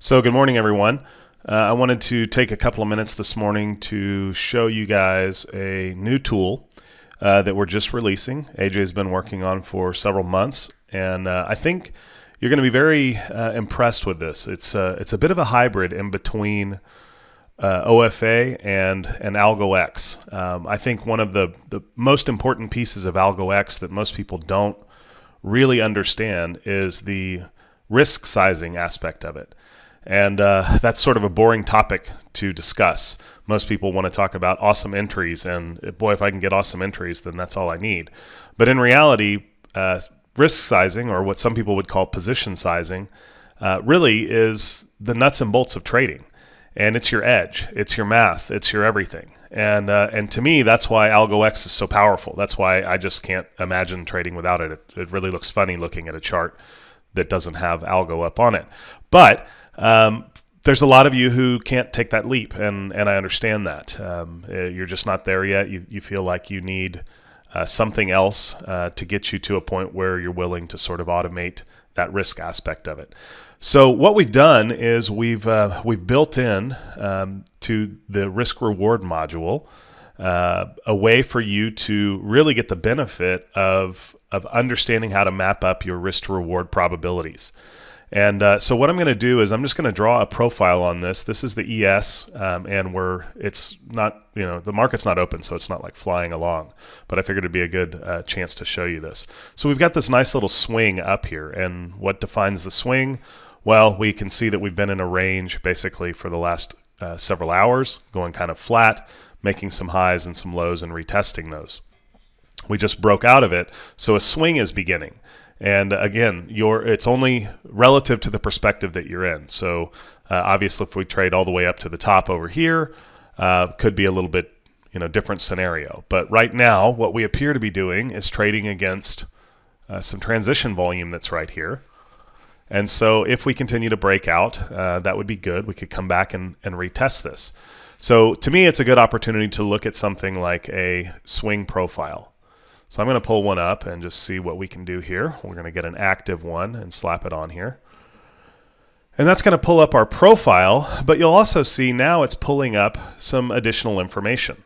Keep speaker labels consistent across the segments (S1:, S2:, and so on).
S1: So good morning, everyone. I wanted to take a couple of minutes this morning to show you guys a new tool that we're just releasing. AJ's been working on for several months, and I think you're going to be very impressed with this. It's a bit of a hybrid in between OFA and AlgoX. I think one of the most important pieces of AlgoX that most people don't really understand is the risk sizing aspect of it. And that's sort of a boring topic to discuss. Most people want to talk about awesome entries, and boy, if I can get awesome entries, then that's all I need. But in reality, risk sizing, or what some people would call position sizing, really is the nuts and bolts of trading. And it's your edge, it's your math, it's your everything. And to me, that's why AlgoX is so powerful. That's why I just can't imagine trading without it. It really looks funny looking at a chart that doesn't have algo up on it. But there's a lot of you who can't take that leap, and I understand that. You're just not there yet. You feel like you need something else to get you to a point where you're willing to sort of automate that risk aspect of it. So what we've done is we've built in to the risk reward module a way for you to really get the benefit of understanding how to map up your risk to reward probabilities. And so what I'm going to do is I'm just going to draw a profile on this. This is the ES, and it's not, the market's not open, so it's not like flying along. But I figured it'd be a good chance to show you this. So we've got this nice little swing up here, and what defines the swing? Well, we can see that we've been in a range basically for the last several hours, going kind of flat, making some highs and some lows and retesting those. We just broke out of it, so a swing is beginning. And again, it's only relative to the perspective that you're in. So obviously, if we trade all the way up to the top over here, could be a little bit different scenario. But right now, what we appear to be doing is trading against some transition volume that's right here. And so if we continue to break out, that would be good. We could come back and retest this. So to me, it's a good opportunity to look at something like a swing profile. So I'm going to pull one up and just see what we can do here. We're going to get an active one and slap it on here. And that's going to pull up our profile, but you'll also see now it's pulling up some additional information.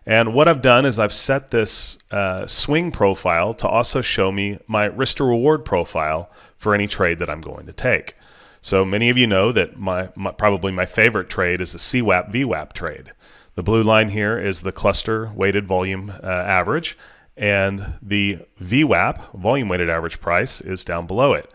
S1: And what I've done is I've set this swing profile to also show me my risk to reward profile for any trade that I'm going to take. So many of you know that probably my favorite trade is the CWAP VWAP trade. The blue line here is the cluster weighted volume average, and the VWAP, volume weighted average price, is down below it.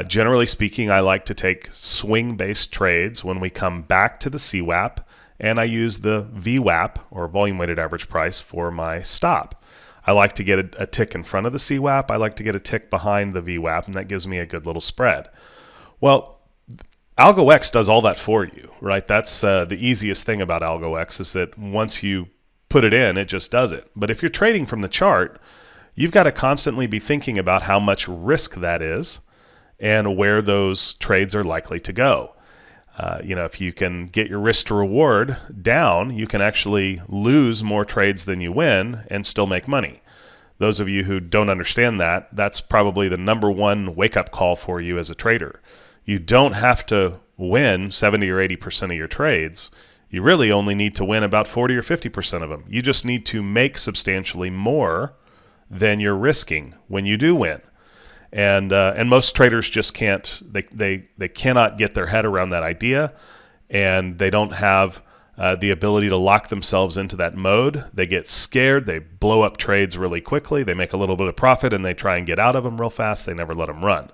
S1: Generally speaking, I like to take swing-based trades when we come back to the CWAP, and I use the VWAP, or volume weighted average price, for my stop. I like to get a tick in front of the CWAP. I like to get a tick behind the VWAP, and that gives me a good little spread. Well, AlgoX does all that for you, right? That's the easiest thing about AlgoX, is that once you put it in, it just does it. But if you're trading from the chart, you've got to constantly be thinking about how much risk that is and where those trades are likely to go. If you can get your risk to reward down, you can actually lose more trades than you win and still make money. Those of you who don't understand that, that's probably the number one wake-up call for you as a trader. You don't have to win 70 or 80% of your trades. You really only need to win about 40 or 50% of them. You just need to make substantially more than you're risking when you do win. And most traders just can't, they cannot get their head around that idea, and they don't have the ability to lock themselves into that mode. They get scared, they blow up trades really quickly, they make a little bit of profit, and they try and get out of them real fast. They never let them run.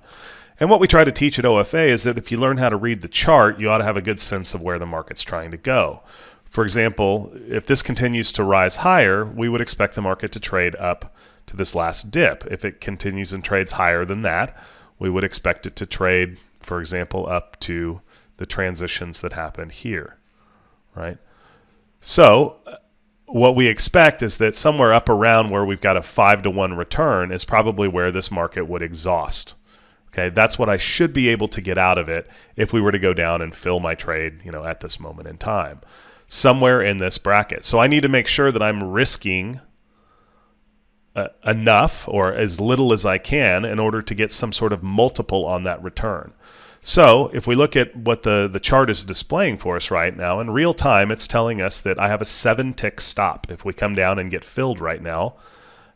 S1: And what we try to teach at OFA is that if you learn how to read the chart, you ought to have a good sense of where the market's trying to go. For example, if this continues to rise higher, we would expect the market to trade up to this last dip. If it continues and trades higher than that, we would expect it to trade, for example, up to the transitions that happened here, right? So what we expect is that somewhere up around where we've got a 5-to-1 return is probably where this market would exhaust. Okay, that's what I should be able to get out of it if we were to go down and fill my trade, at this moment in time, somewhere in this bracket. So I need to make sure that I'm risking enough or as little as I can in order to get some sort of multiple on that return. So if we look at what the chart is displaying for us right now, in real time, it's telling us that I have a 7-tick stop. If we come down and get filled right now,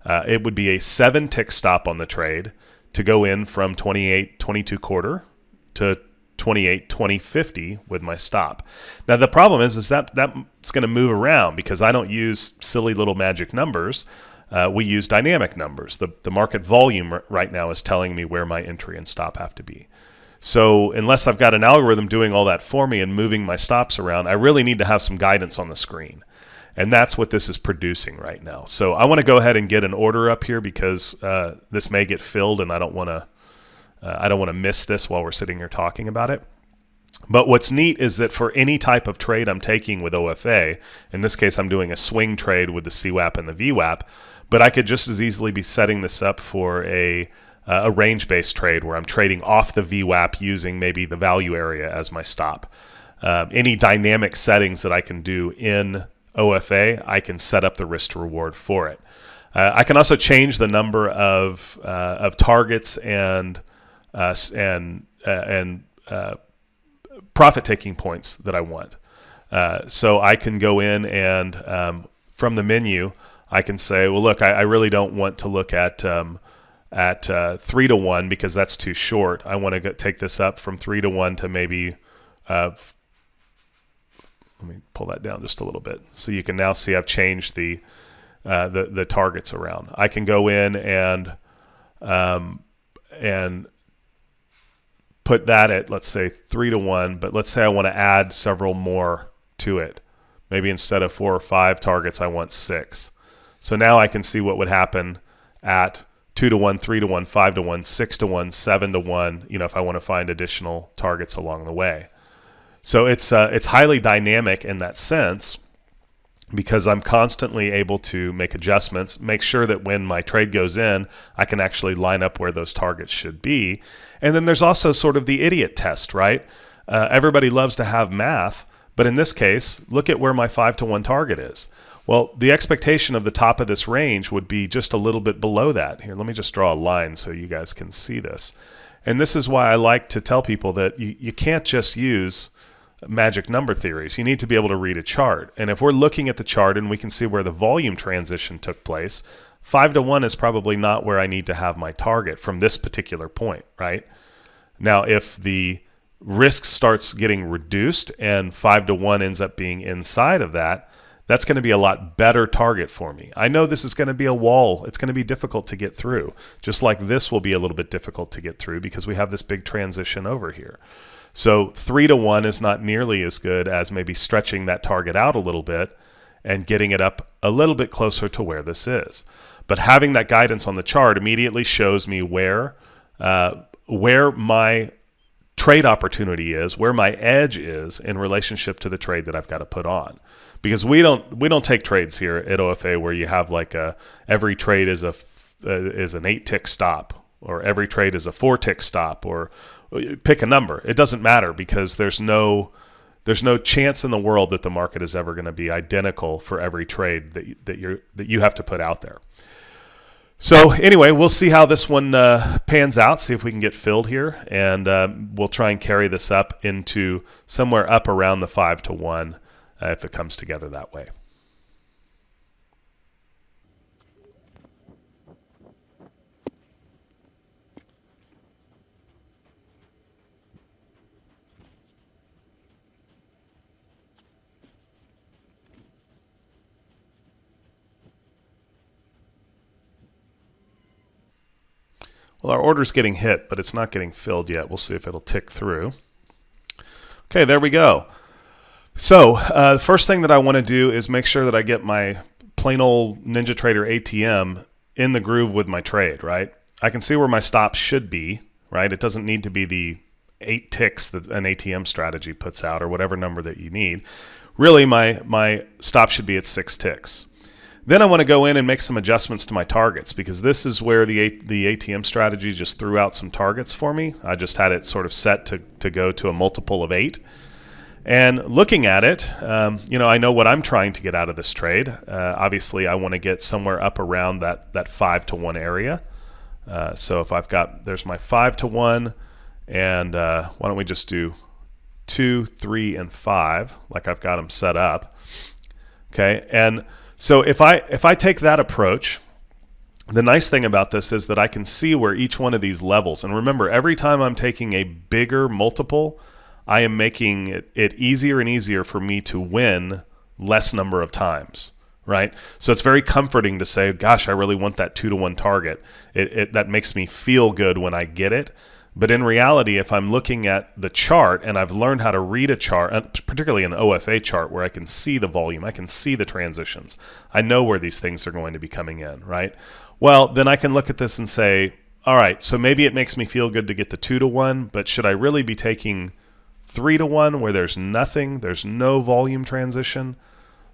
S1: it would be a 7-tick stop on the trade to go in from 28.22 quarter to 28.20.50 with my stop. Now the problem is that that's going to move around because I don't use silly little magic numbers. We use dynamic numbers. The market volume right now is telling me where my entry and stop have to be. So unless I've got an algorithm doing all that for me and moving my stops around, I really need to have some guidance on the screen. And that's what this is producing right now. So I want to go ahead and get an order up here because this may get filled, and I don't want to miss this while we're sitting here talking about it. But what's neat is that for any type of trade I'm taking with OFA, in this case I'm doing a swing trade with the CWAP and the VWAP, but I could just as easily be setting this up for a range-based trade where I'm trading off the VWAP using maybe the value area as my stop. Any dynamic settings that I can do in OFA, I can set up the risk to reward for it. I can also change the number of targets and profit-taking points that I want. So I can go in and from the menu, I can say, well, look, I really don't want to look at 3 to 1 because that's too short. I want to take this up from 3 to 1 to maybe. Let me pull that down just a little bit, so you can now see I've changed the targets around. I can go in and put that at, let's say, 3 to 1, but let's say I want to add several more to it. Maybe instead of 4 or 5 targets, I want 6. So now I can see what would happen at 2 to 1, 3 to 1, 5 to 1, 6 to 1, 7 to 1, if I want to find additional targets along the way. So it's highly dynamic in that sense because I'm constantly able to make adjustments, make sure that when my trade goes in, I can actually line up where those targets should be. And then there's also sort of the idiot test, right? Everybody loves to have math, but in this case, look at where my 5 to 1 target is. Well, the expectation of the top of this range would be just a little bit below that. Here, let me just draw a line so you guys can see this. And this is why I like to tell people that you can't just use magic number theories. You need to be able to read a chart. And if we're looking at the chart and we can see where the volume transition took place, 5 to 1 is probably not where I need to have my target from this particular point, right? Now, if the risk starts getting reduced and 5 to 1 ends up being inside of that, that's going to be a lot better target for me. I know this is going to be a wall. It's going to be difficult to get through, just like this will be a little bit difficult to get through because we have this big transition over here. So 3 to 1 is not nearly as good as maybe stretching that target out a little bit and getting it up a little bit closer to where this is. But having that guidance on the chart immediately shows me where my trade opportunity is, where my edge is in relationship to the trade that I've got to put on. Because we don't take trades here at OFA where you have like every trade is an 8-tick stop, or every trade is a 4-tick stop, or pick a number. It doesn't matter because there's no chance in the world that the market is ever going to be identical for every trade that you have to put out there. So anyway, we'll see how this one pans out, see if we can get filled here, and we'll try and carry this up into somewhere up around the 5 to 1 if it comes together that way. Well, our order's getting hit, but it's not getting filled yet. We'll see if it'll tick through. Okay, there we go. So the first thing that I want to do is make sure that I get my plain old NinjaTrader ATM in the groove with my trade, right? I can see where my stop should be, right? It doesn't need to be the 8 ticks that an ATM strategy puts out or whatever number that you need. Really, my stop should be at 6 ticks. Then I want to go in and make some adjustments to my targets because this is where the ATM strategy just threw out some targets for me. I just had it sort of set to go to a multiple of 8. And looking at it, I know what I'm trying to get out of this trade. Obviously, I want to get somewhere up around that 5 to 1 area. So if there's my 5 to 1, And why don't we just do 2, 3, and 5 like I've got them set up. Okay, and so if I take that approach, the nice thing about this is that I can see where each one of these levels, and remember, every time I'm taking a bigger multiple, I am making it easier and easier for me to win less number of times, right? So it's very comforting to say, gosh, I really want that 2-to-1 target. That makes me feel good when I get it. But in reality, if I'm looking at the chart and I've learned how to read a chart, particularly an OFA chart where I can see the volume, I can see the transitions, I know where these things are going to be coming in, right? Well, then I can look at this and say, all right, so maybe it makes me feel good to get the 2-to-1, but should I really be taking 3-to-1 where there's nothing, there's no volume transition,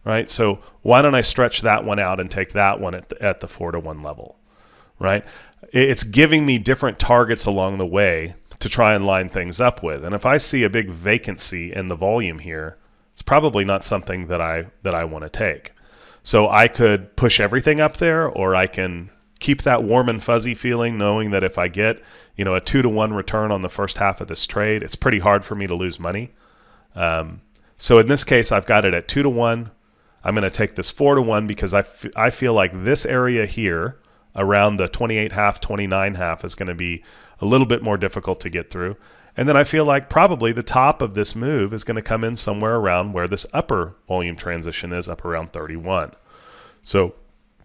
S1: right? So why don't I stretch that one out and take that one at the 4-to-1 level, right? It's giving me different targets along the way to try and line things up with. And if I see a big vacancy in the volume here, it's probably not something that I want to take. So I could push everything up there, or I can keep that warm and fuzzy feeling, knowing that if I get, a 2-to-1 return on the first half of this trade, it's pretty hard for me to lose money. So in this case, I've got it at 2-to-1. I'm going to take this 4-to-1 because I feel like this area here around the 28.5, 29.5 is going to be a little bit more difficult to get through. And then I feel like probably the top of this move is going to come in somewhere around where this upper volume transition is, up around 31. So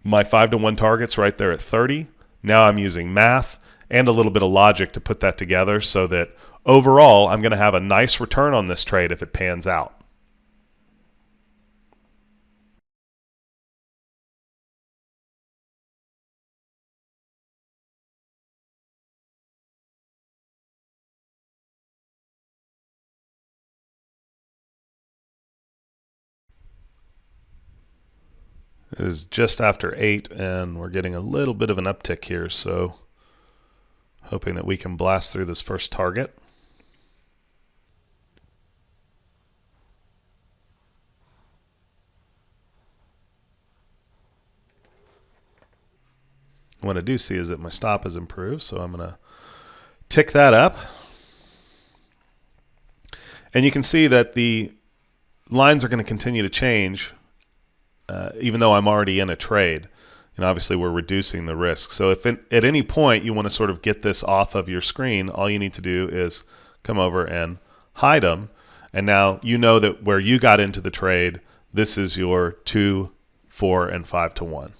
S1: my 5-to-1 target's right there at 30. Now I'm using math and a little bit of logic to put that together so that overall I'm going to have a nice return on this trade if it pans out. It is just after 8, and we're getting a little bit of an uptick here, so hoping that we can blast through this first target. What I do see is that my stop has improved, so I'm going to tick that up. And you can see that the lines are going to continue to change even though I'm already in a trade. And obviously we're reducing the risk. So if at any point you want to sort of get this off of your screen, all you need to do is come over and hide them. And now you know that where you got into the trade, this is your 2, 4, and 5-to-1.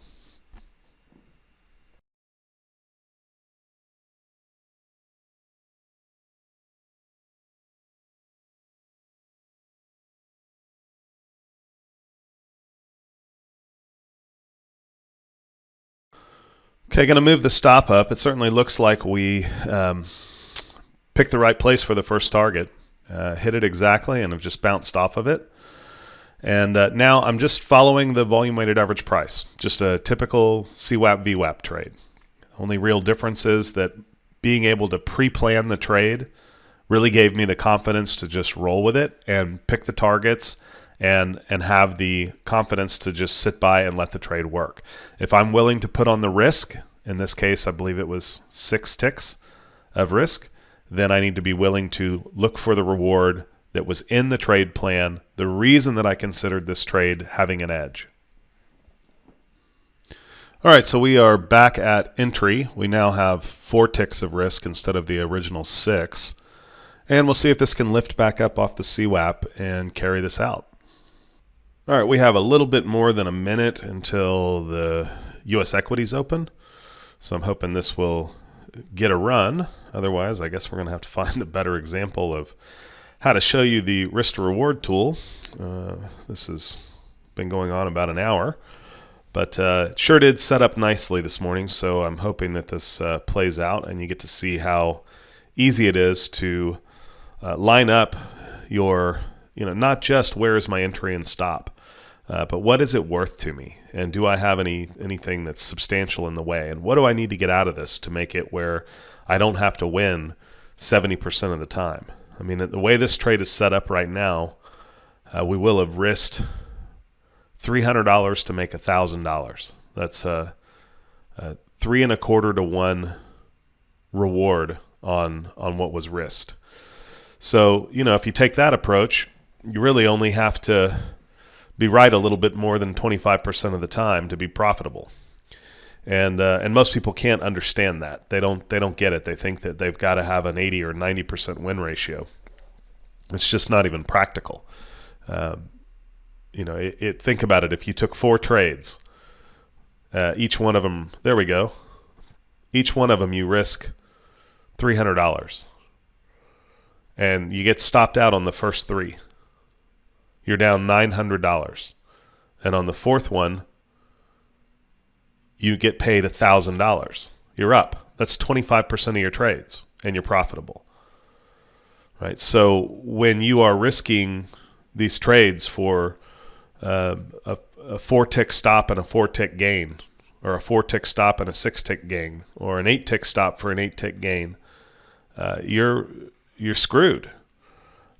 S1: Okay, going to move the stop up. It certainly looks like we picked the right place for the first target. Hit it exactly and have just bounced off of it. And now I'm just following the volume weighted average price. Just a typical CWAP VWAP trade. Only real difference is that being able to pre-plan the trade really gave me the confidence to just roll with it and pick the targets and have the confidence to just sit by and let the trade work. If I'm willing to put on the risk, in this case I believe it was 6 ticks of risk, then I need to be willing to look for the reward that was in the trade plan, the reason that I considered this trade having an edge. All right, so we are back at entry. We now have 4 ticks of risk instead of the original 6. And we'll see if this can lift back up off the CWAP and carry this out. All right, we have a little bit more than a minute until the U.S. equities open. So I'm hoping this will get a run. Otherwise, I guess we're going to have to find a better example of how to show you the risk to reward tool. This has been going on about an hour. But it sure did set up nicely this morning, so I'm hoping that this plays out and you get to see how easy it is to line up your, not just where is my entry and stop, but what is it worth to me? And do I have anything that's substantial in the way? And what do I need to get out of this to make it where I don't have to win 70% of the time? I mean, the way this trade is set up right now, we will have risked $300 to make $1,000. That's a 3 1/4 to 1 reward on what was risked. So, if you take that approach, you really only have to be right a little bit more than 25% of the time to be profitable. And most people can't understand that. They don't get it. They think that they've got to have an 80 or 90% win ratio. It's just not even practical. Think about it. If you took 4 trades, each one of them, there we go. Each one of them you risk $300. And you get stopped out on the first 3. You're down $900. And on the 4th one, you get paid $1,000. You're up. That's 25% of your trades, and you're profitable. Right? So when you are risking these trades for a 4-tick stop and a 4-tick gain, or a 4-tick stop and a 6-tick gain, or an 8-tick stop for an 8-tick gain, you're screwed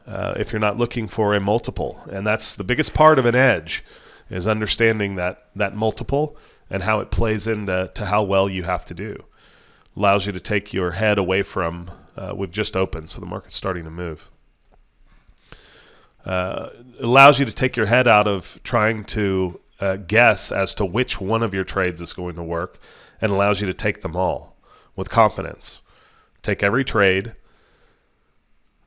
S1: if you're not looking for a multiple. And that's the biggest part of an edge, is understanding that multiple and how it plays into how well you have to do. Allows you to take your head away from, we've just opened, so the market's starting to move. It allows you to take your head out of trying to guess as to which one of your trades is going to work, and allows you to take them all with confidence. Take every trade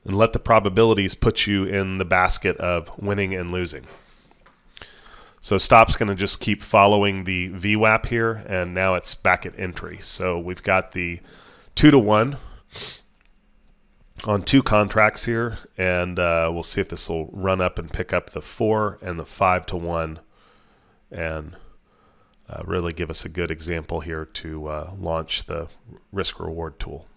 S1: and let the probabilities put you in the basket of winning and losing. So stop's going to just keep following the VWAP here, and now it's back at entry. So we've got the 2-to-1 on 2 contracts here, and we'll see if this will run up and pick up the 4 and the 5-to-1, and really give us a good example here to launch the risk reward tool.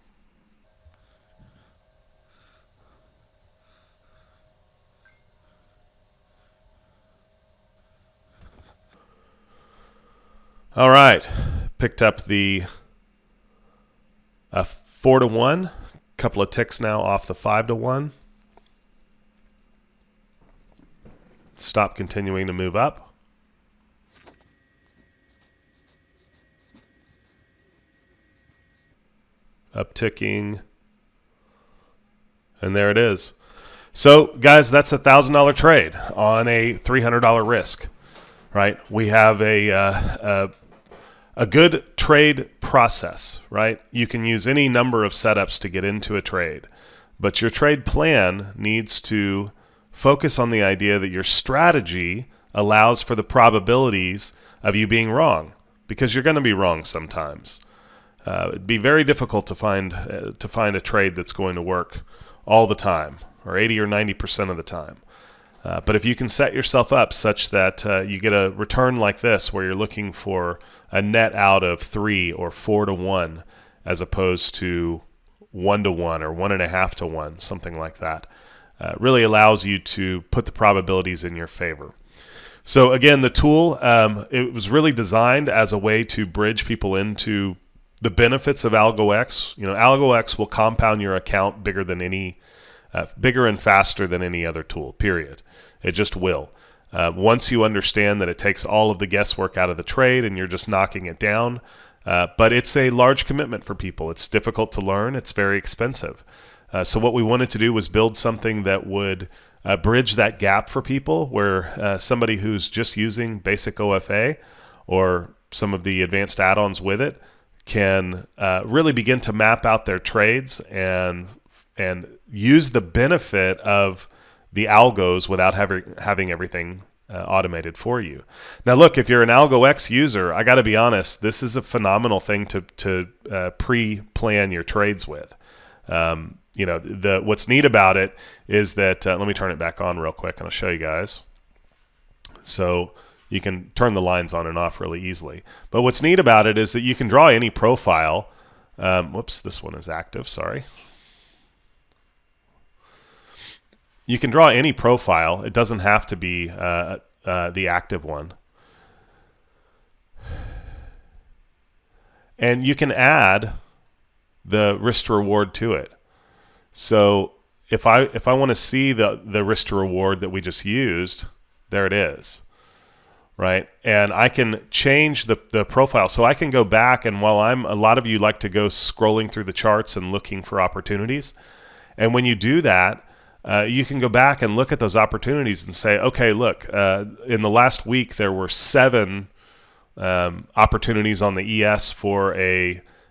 S1: All right, picked up the 4-to-1, couple of ticks now off the 5-to-1. Stop continuing to move up. Upticking, and there it is. So guys, that's a $1,000 trade on a $300 risk, right? We have a good trade process, right? You can use any number of setups to get into a trade, but your trade plan needs to focus on the idea that your strategy allows for the probabilities of you being wrong, because you're going to be wrong sometimes. It'd be very difficult to find a trade that's going to work all the time, or 80 or 90% of the time. But if you can set yourself up such that you get a return like this, where you're looking for a net out of 3 or 4-to-1, as opposed to 1-to-1 or 1.5-to-1, something like that, really allows you to put the probabilities in your favor. So again, the tool, it was really designed as a way to bridge people into the benefits of AlgoX. AlgoX will compound your account bigger and faster than any other tool, period. It just will. Once you understand that it takes all of the guesswork out of the trade and you're just knocking it down. But it's a large commitment for people. It's difficult to learn. It's very expensive. So what we wanted to do was build something that would bridge that gap for people, where somebody who's just using basic OFA or some of the advanced add-ons with it can really begin to map out their trades and use the benefit of the algos without having everything automated for you. Now look, if you're an AlgoX user, I got to be honest, this is a phenomenal thing to pre-plan your trades with. What's neat about it is that, let me turn it back on real quick and I'll show you guys. So you can turn the lines on and off really easily. But what's neat about it is that you can draw any profile. Whoops, this one is active, sorry. You can draw any profile. It doesn't have to be the active one. And you can add the risk to reward to it. So if I want to see the risk to reward that we just used, there it is. right? And I can change the profile. So I can go back, and while a lot of you like to go scrolling through the charts and looking for opportunities. And when you do that, you can go back and look at those opportunities and say, okay, look, in the last week, there were 7 opportunities on the ES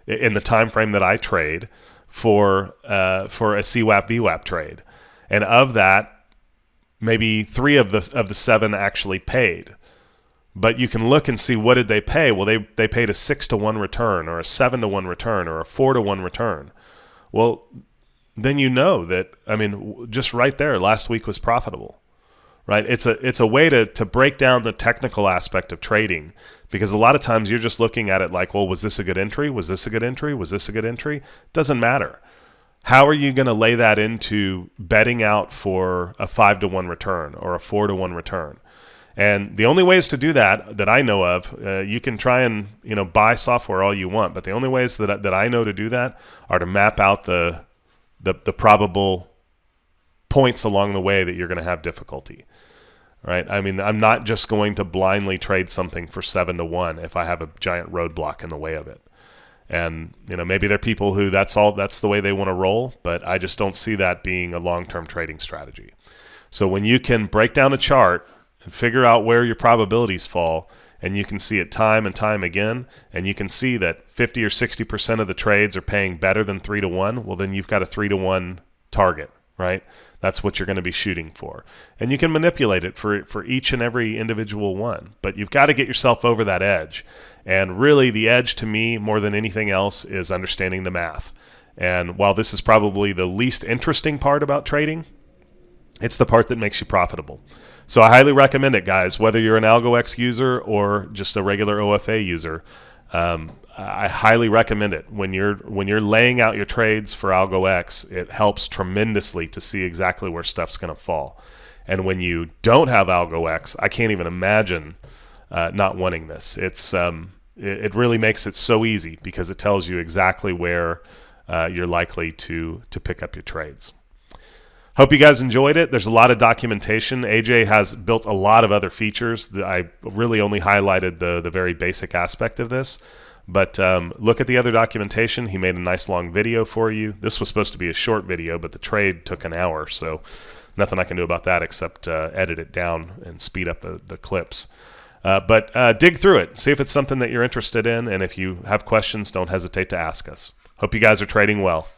S1: in the time frame that I trade for a CWAP VWAP trade. And of that, maybe 3 of the 7 actually paid. But you can look and see, what did they pay? Well, they paid a 6-to-1 return, or a 7-to-1 return, or a 4-to-1 return. Well, then you know that, I mean, just right there, last week was profitable, right? It's a way to break down the technical aspect of trading, because a lot of times you're just looking at it like, well, was this a good entry? Was this a good entry? Was this a good entry? Doesn't matter. How are you going to lay that into betting out for a 5-to-1 return or a 4-to-1 return? And the only ways to do that I know of, you can try and buy software all you want, but the only ways that I know to do that are to map out the probable points along the way that you're going to have difficulty, right? I mean, I'm not just going to blindly trade something for 7-to-1 if I have a giant roadblock in the way of it. And maybe there are people who that's the way they want to roll, but I just don't see that being a long-term trading strategy. So when you can break down a chart and figure out where your probabilities fall, and you can see it time and time again, and you can see that 50 or 60% of the trades are paying better than 3-to-1, well, then you've got a 3-to-1 target, right? That's what you're going to be shooting for. And you can manipulate it for each and every individual one, but you've got to get yourself over that edge. And really, the edge to me, more than anything else, is understanding the math. And while this is probably the least interesting part about trading, it's the part that makes you profitable. So I highly recommend it, guys, whether you're an AlgoX user or just a regular OFA user. I highly recommend it. When you're laying out your trades for AlgoX, it helps tremendously to see exactly where stuff's going to fall. And when you don't have AlgoX, I can't even imagine not wanting this. It really makes it so easy, because it tells you exactly where you're likely to pick up your trades. Hope you guys enjoyed it. There's a lot of documentation. AJ has built a lot of other features that I really only highlighted the very basic aspect of this. But look at the other documentation. He made a nice long video for you. This was supposed to be a short video, but the trade took an hour, so nothing I can do about that except edit it down and speed up the clips. But dig through it. See if it's something that you're interested in, and if you have questions, don't hesitate to ask us. Hope you guys are trading well.